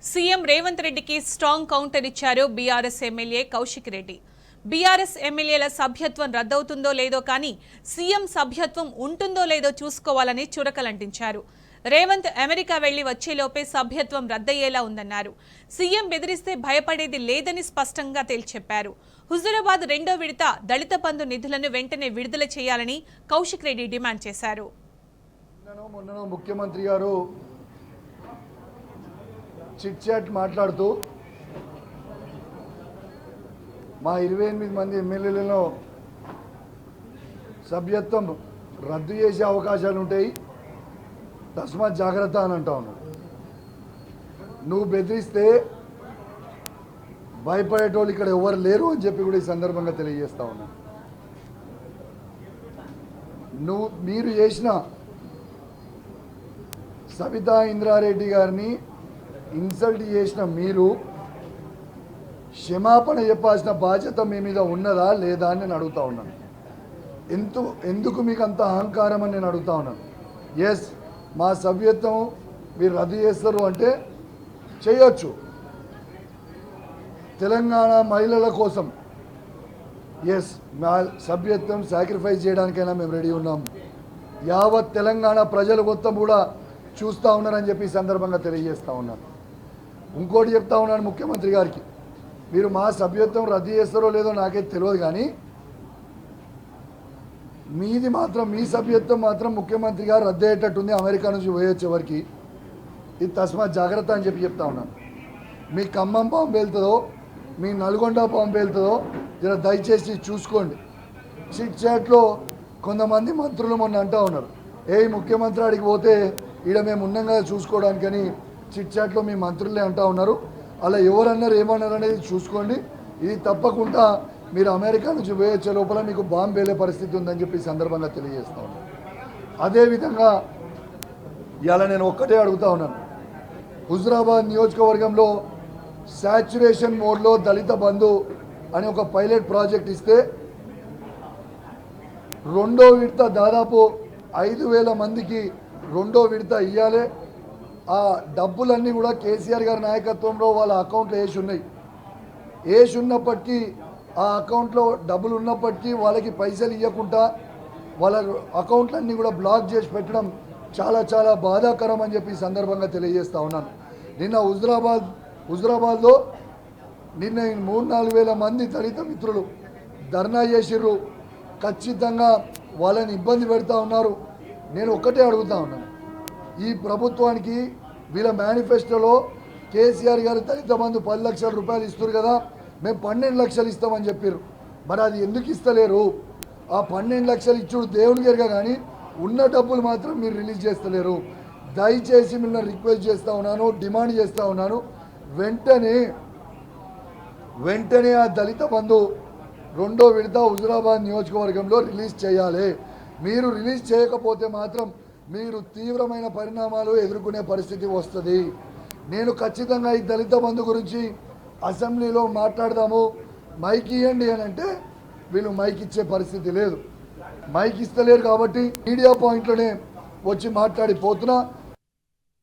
CM Revanth రెడ్డికి strong counter ఇచ్చారు BRS MLA Kaushik Reddy. BRS ఎమ్మెల్యేల సభ్యత్వం రద్దవుతుందో లేదో కానీ సీఎం సభ్యత్వం ఉంటుందో లేదో చూసుకోవాలని చురకలంటించారు. రేవంత్ అమెరికా వెళ్లి వచ్చేలోపే సభ్యత్వం రద్దయ్యేలా ఉందన్నారు. సీఎం బెదిరిస్తే భయపడేది లేదని స్పష్టంగా తేల్చెప్పారు. హుజూరాబాద్ రెండో విడత దళిత బంధు నిధులను వెంటనే విడుదల చేయాలని కౌశిక్ రెడ్డి డిమాండ్ చేశారు. ముఖ్యమంత్రి గారు చిట్ చాట్ మాట్లాడుతూ మా 28 మంది ఎమ్మెల్యేలలో సభ్యత్వం రద్దు చేసే అవకాశాలు ఉంటాయి, తస్మాత్ జాగ్రత్త అని అంటా ఉన్నాడు. నువ్వు బెదిరిస్తే భయపడేటోళ్ళు ఇక్కడ ఎవరు లేరు అని చెప్పి కూడా ఈ సందర్భంగా తెలియజేస్తా ఉన్నాను. మీరు చేసిన సబితా ఇంద్రారెడ్డి గారిని ఇన్సల్ట్ చేసిన మీరు క్షమాపణ చెప్పాల్సిన బాధ్యత మీ మీద ఉన్నదా లేదా అని నేను అడుగుతా ఉన్నాను. ఎందుకు మీకు అంత అహంకారం అని నేను అడుగుతా ఉన్నాను. ఎస్, మా సభ్యత్వం మీరు రద్దు చేస్తారు అంటే చేయొచ్చు. తెలంగాణ మహిళల కోసం ఎస్, మా సభ్యత్వం సాక్రిఫైస్ చేయడానికైనా మేము రెడీ ఉన్నాం. యావత్ తెలంగాణ ప్రజలు మొత్తం కూడా చూస్తూ ఉన్నారని చెప్పి ఈ సందర్భంగా తెలియజేస్తూ ఉన్నాను. ఇంకోటి చెప్తా ఉన్నాను ముఖ్యమంత్రి గారికి, మీరు మా సభ్యత్వం రద్దు చేస్తారో లేదో నాకైతే తెలియదు, కానీ మీది మాత్రం మీ సభ్యత్వం మాత్రం ముఖ్యమంత్రి గారు రద్దు అయ్యేటట్టుంది అమెరికా నుంచి పోయొచ్చేవరకు. ఇది తస్మాత్ జాగ్రత్త అని చెప్పి చెప్తా ఉన్నాను. మీ ఖమ్మం బాంబు వెళ్తుందో మీ నల్గొండ బాంబు వెళ్తుందో జర దయచేసి చూసుకోండి. చిట్ చాట్లో కొంతమంది మంత్రులు మొన్న అంటూ ఉన్నారు, ముఖ్యమంత్రి ఆడికి పోతే ఈడ మేము ఉన్నాం కదా చూసుకోవడానికని చిట్ చాట్లో మీ మంత్రులే అంటూ ఉన్నారు. అలా ఎవరన్నారు ఏమన్నారు అనేది చూసుకోండి. ఇది తప్పకుండా మీరు అమెరికా నుంచి పోయొచ్చే లోపల మీకు బాంబు వేలే పరిస్థితి ఉందని చెప్పి సందర్భంగా తెలియజేస్తూ ఉన్నాను. అదేవిధంగా ఇవాళ నేను ఒక్కటే అడుగుతా ఉన్నాను, హుజూరాబాద్ నియోజకవర్గంలో శాచ్యురేషన్ మోడ్లో దళిత బంధు అని ఒక పైలట్ ప్రాజెక్ట్ ఇస్తే రెండో విడత దాదాపు 5,000 మందికి రెండో విడత ఇవ్వాలి. ఆ డబ్బులన్నీ కూడా కేసీఆర్ గారి నాయకత్వంలో వాళ్ళ అకౌంట్లో వేసి ఉన్నప్పటికీ ఆ అకౌంట్లో డబ్బులు ఉన్నప్పటికీ వాళ్ళకి పైసలు ఇవ్వకుండా వాళ్ళ అకౌంట్లన్నీ కూడా బ్లాక్ చేసి పెట్టడం చాలా చాలా బాధాకరం అని చెప్పి ఈ సందర్భంగా తెలియజేస్తూ ఉన్నాను. నిన్న హుజూరాబాద్లో నిన్న 3-4 వేల మంది దళిత మిత్రులు ధర్నా చేసిర్రు. ఖచ్చితంగా వాళ్ళని ఇబ్బంది పెడతా ఉన్నారు. నేను ఒక్కటే అడుగుతా ఉన్నాను, ఈ ప్రభుత్వానికి వీళ్ళ మేనిఫెస్టోలో కేసీఆర్ గారు దళిత బంధు 10 లక్షల రూపాయలు ఇస్తారు కదా, మేము 12 లక్షలు ఇస్తామని చెప్పారు. మరి అది ఎందుకు ఇస్తలేరు? ఆ 12 లక్షలు ఇచ్చుడు దేవుని గారుగా, కానీ ఉన్న డబ్బులు మాత్రం మీరు రిలీజ్ చేస్తలేరు. దయచేసి మిమ్మల్ని రిక్వెస్ట్ చేస్తూ ఉన్నాను, డిమాండ్ చేస్తూ ఉన్నాను, వెంటనే ఆ దళిత బంధు రెండో విడత హుజూరాబాద్ నియోజకవర్గంలో రిలీజ్ చేయాలి. మీరు రిలీజ్ చేయకపోతే మాత్రం మీరు తీవ్రమైన పరిణామాలు ఎదుర్కొనే పరిస్థితి వస్తుంది. నేను ఖచ్చితంగా ఈ దళిత బంధు గురించి అసెంబ్లీలో మాట్లాడదాము, మైక్ ఇవ్వండి అని అంటే వీళ్ళు మైక్ ఇచ్చే పరిస్థితి లేదు. మైక్ ఇస్తలేరు కాబట్టి మీడియా పాయింట్లోనే వచ్చి మాట్లాడిపోతున్నా.